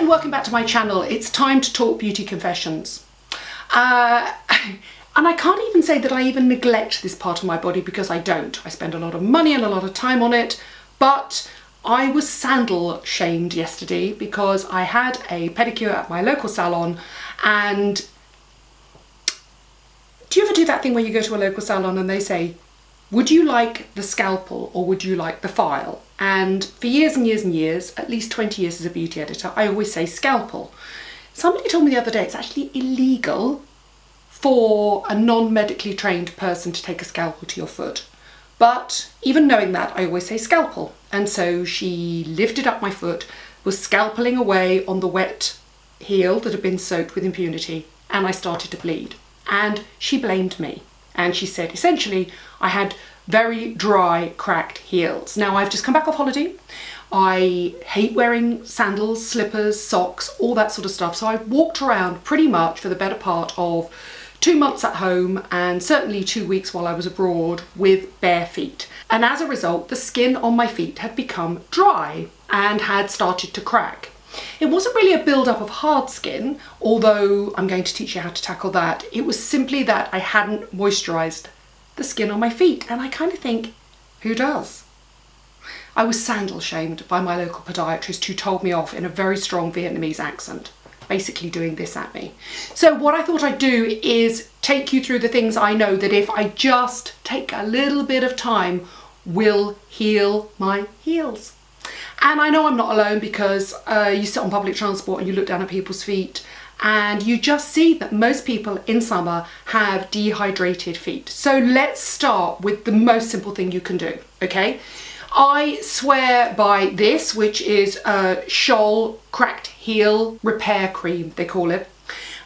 and welcome back to my channel. It's time to talk beauty confessions. And I can't even say that I even neglect this part of my body, because I don't. I spend a lot of money and a lot of time on it, but I was sandal shamed yesterday because I had a pedicure at my local salon. And do you ever do that thing where you go to a local salon and they say, would you like the scalpel or would you like the file? And for years and years and years, at least 20 years as a beauty editor, I always say scalpel. Somebody told me the other day it's actually illegal for a non-medically trained person to take a scalpel to your foot. But even knowing that, I always say scalpel. And so she lifted up my foot, was scalpeling away on the wet heel that had been soaked with impunity, and I started to bleed. And she blamed me. And she said, essentially, I had very dry, cracked heels. Now, I've just come back off holiday. I hate wearing sandals, slippers, socks, all that sort of stuff. So I walked around pretty much for the better part of 2 months at home, and certainly 2 weeks while I was abroad, with bare feet. And as a result, the skin on my feet had become dry and had started to crack. It wasn't really a build-up of hard skin, although I'm going to teach you how to tackle that. It was simply that I hadn't moisturised the skin on my feet, and I kind of think, who does? I was sandal shamed by my local podiatrist, who told me off in a very strong Vietnamese accent, basically doing this at me. So what I thought I'd do is take you through the things I know that if I just take a little bit of time will heal my heels. And I know I'm not alone, because you sit on public transport and you look down at people's feet and you just see that most people in summer have dehydrated feet. So let's start with the most simple thing you can do, okay? I swear by this, which is a SCHOLL cracked heel repair cream, they call it.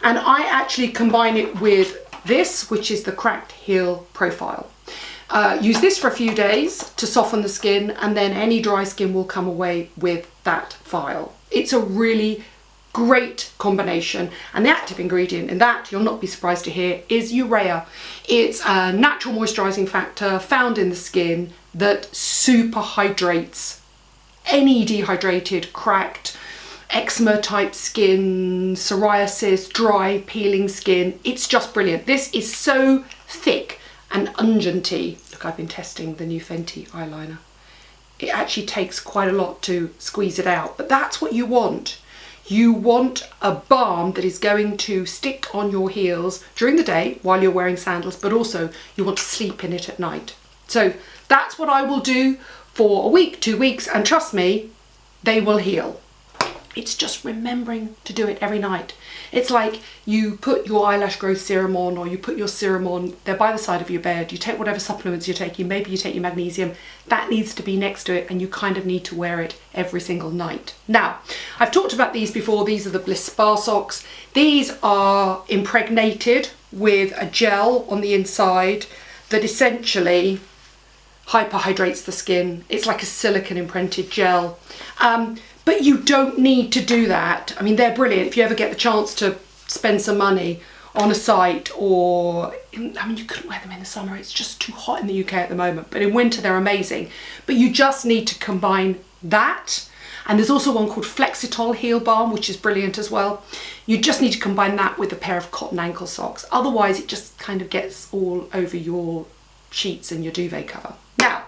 And I actually combine it with this, which is the cracked heel profile. Use this for a few days to soften the skin, and then any dry skin will come away with that file. It's a really great combination, and the active ingredient in that, you'll not be surprised to hear, is urea. It's a natural moisturizing factor found in the skin that super hydrates any dehydrated, cracked, eczema type skin, psoriasis, dry, peeling skin. It's just brilliant. This is so thick and unguenty. Look, I've been testing the new Fenty eyeliner. It actually takes quite a lot to squeeze it out, but that's what you want. You want a balm that is going to stick on your heels during the day while you're wearing sandals, but also you want to sleep in it at night. So that's what I will do for a week, 2 weeks, and trust me, they will heal. It's just remembering to do it every night. It's like you put your eyelash growth serum on, or you put your serum on, they're by the side of your bed, you take whatever supplements you're taking, maybe you take your magnesium, that needs to be next to it, and you kind of need to wear it every single night. Now, I've talked about these before. These are the BLISS spa socks. These are impregnated with a gel on the inside that essentially hyperhydrates the skin. It's like a silicone imprinted gel. But you don't need to do that. I mean, they're brilliant. If you ever get the chance to spend some money on a site, or, I mean, you couldn't wear them in the summer. It's just too hot in the UK at the moment. But in winter, they're amazing. But you just need to combine that. And there's also one called Flexitol Heel Balm, which is brilliant as well. You just need to combine that with a pair of cotton ankle socks. Otherwise, it just kind of gets all over your sheets and your duvet cover. Now,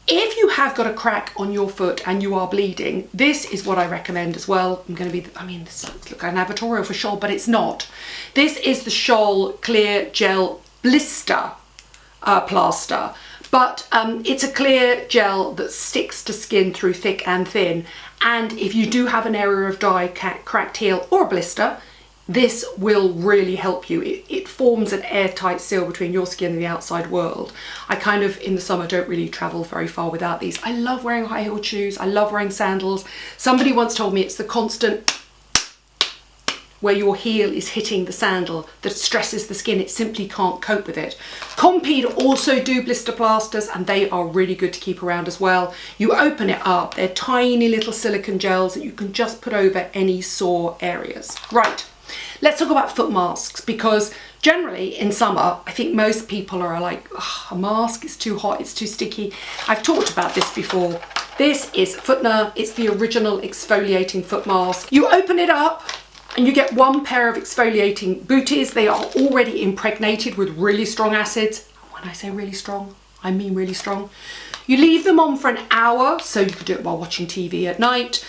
if you have got a crack on your foot and you are bleeding, this is what I recommend as well. I'm going to be, I mean, this looks like an advertorial for SCHOLL, but it's not. This is the SCHOLL Clear Gel Blister Plaster. But it's a clear gel that sticks to skin through thick and thin. And if you do have an area of dry, cracked heel or a blister, this will really help you. It forms an airtight seal between your skin and the outside world. I kind of, in the summer, don't really travel very far without these. I love wearing high-heeled shoes. I love wearing sandals. Somebody once told me it's the constant where your heel is hitting the sandal that stresses the skin. It simply can't cope with it. COMPEED also do blister plasters, and they are really good to keep around as well. You open it up. They're tiny little silicone gels that you can just put over any sore areas. Right. Let's talk about foot masks, because generally in summer, I think most people are like, oh, a mask, it's too hot, it's too sticky. I've talked about this before. This is FOOTNER. It's the original exfoliating foot mask. You open it up and you get one pair of exfoliating booties. They are already impregnated with really strong acids. When I say really strong, I mean really strong. You leave them on for an hour, so you can do it while watching TV at night,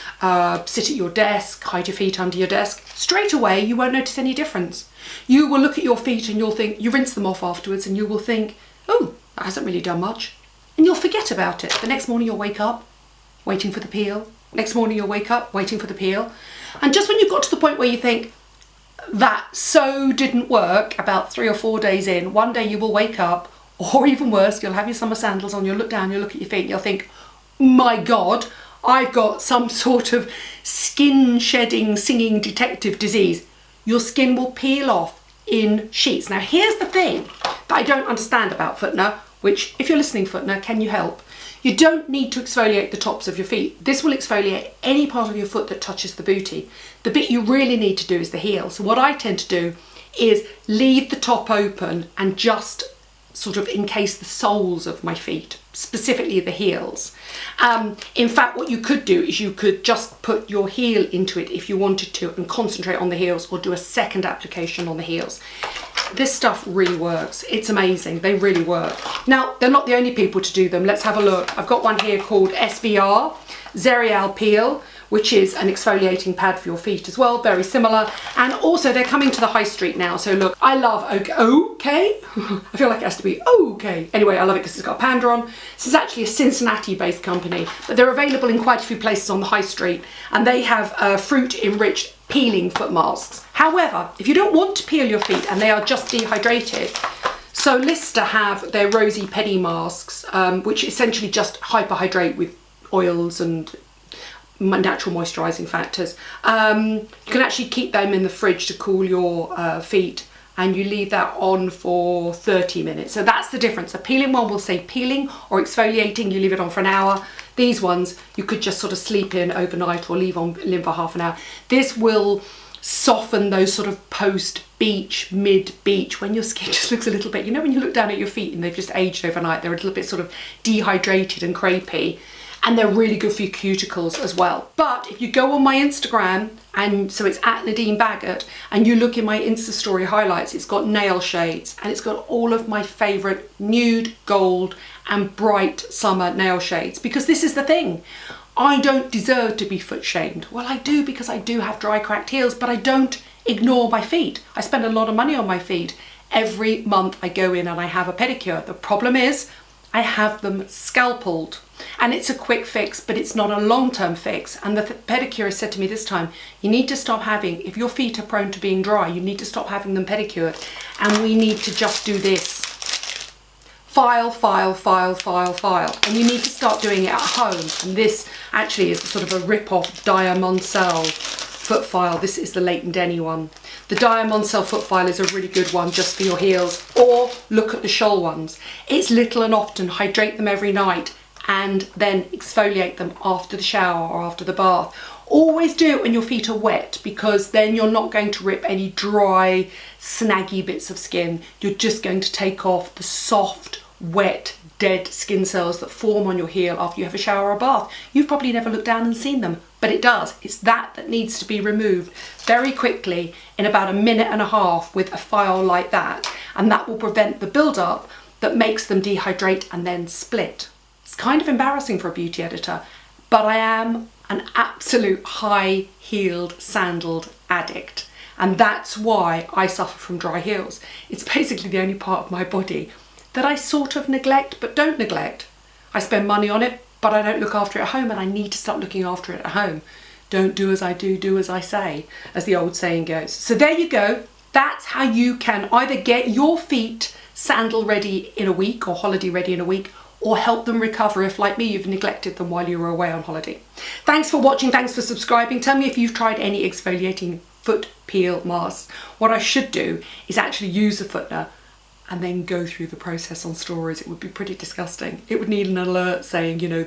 sit at your desk, hide your feet under your desk. Straight away, you won't notice any difference. You will look at your feet and you'll think, you rinse them off afterwards and you will think, oh, that hasn't really done much. And you'll forget about it. The next morning you'll wake up, waiting for the peel. Next morning you'll wake up, waiting for the peel. And just when you've got to the point where you think, that so didn't work, about 3 or 4 days in, one day you will wake up, or even worse, you'll have your summer sandals on, you'll look down, you'll look at your feet, and you'll think, my God, I've got some sort of skin shedding, singing detective disease. Your skin will peel off in sheets. Now, here's the thing that I don't understand about FOOTNER, which, if you're listening, FOOTNER, can you help? You don't need to exfoliate the tops of your feet. This will exfoliate any part of your foot that touches the booty. The bit you really need to do is the heel. So what I tend to do is leave the top open and just sort of encase the soles of my feet, specifically the heels. In fact, what you could do is you could just put your heel into it if you wanted to and concentrate on the heels, or do a second application on the heels. This stuff really works. It's amazing. They really work. Now, they're not the only people to do them. Let's have a look. I've got one here called SVR, XERIAL Peel, which is an exfoliating pad for your feet as well, very similar. And also they're coming to the high street now. So look, I love OK. I feel like it has to be OK. Anyway, I love it because it's got a panda on. This is actually a Cincinnati-based company, but they're available in quite a few places on the high street, and they have fruit-enriched peeling foot masks. However, if you don't want to peel your feet and they are just dehydrated, SEOULISTA have their ROSEY pedi masks, which essentially just hyperhydrate with oils and natural moisturising factors. You can actually keep them in the fridge to cool your feet, and you leave that on for 30 minutes. So that's the difference. A peeling one will say peeling or exfoliating, you leave it on for an hour. These ones you could just sort of sleep in overnight or leave for half an hour. This will soften those sort of post-beach, mid-beach, when your skin just looks a little bit, you know when you look down at your feet and they've just aged overnight, they're a little bit sort of dehydrated and crepey. And they're really good for your cuticles as well. But if you go on my Instagram, and so it's at Nadine Baggott, and you look in my Insta story highlights, it's got nail shades and it's got all of my favourite nude, gold and bright summer nail shades. Because this is the thing, I don't deserve to be foot shamed. Well, I do, because I do have dry, cracked heels, but I don't ignore my feet. I spend a lot of money on my feet. Every month I go in and I have a pedicure. The problem is I have them scalpeled. And it's a quick fix, but it's not a long-term fix. And the pedicurist said to me this time, you need to stop having, if your feet are prone to being dry, you need to stop having them pedicured. And we need to just do this. File, file, file, file, file. And you need to start doing it at home. And this actually is sort of a rip-off Diamond Cell foot file. This is the LEIGHTON DENNY one. The Diamond Cell foot file is a really good one just for your heels. Or look at the SCHOLL ones. It's little and often. Hydrate them every night, and then exfoliate them after the shower or after the bath. Always do it when your feet are wet, because then you're not going to rip any dry, snaggy bits of skin. You're just going to take off the soft, wet, dead skin cells that form on your heel after you have a shower or bath. You've probably never looked down and seen them, but it does. It's that needs to be removed very quickly in about 1.5 minutes with a file like that, and that will prevent the build-up that makes them dehydrate and then split. It's kind of embarrassing for a beauty editor, but I am an absolute high-heeled, sandaled addict. And that's why I suffer from dry heels. It's basically the only part of my body that I sort of neglect, but don't neglect. I spend money on it, but I don't look after it at home, and I need to start looking after it at home. Don't do as I do, do as I say, as the old saying goes. So there you go. That's how you can either get your feet sandal ready in a week or holiday ready in a week, or help them recover if, like me, you've neglected them while you were away on holiday. Thanks for watching, thanks for subscribing. Tell me if you've tried any exfoliating foot peel masks. What I should do is actually use a FOOTNER and then go through the process on stories. It would be pretty disgusting. It would need an alert saying, you know,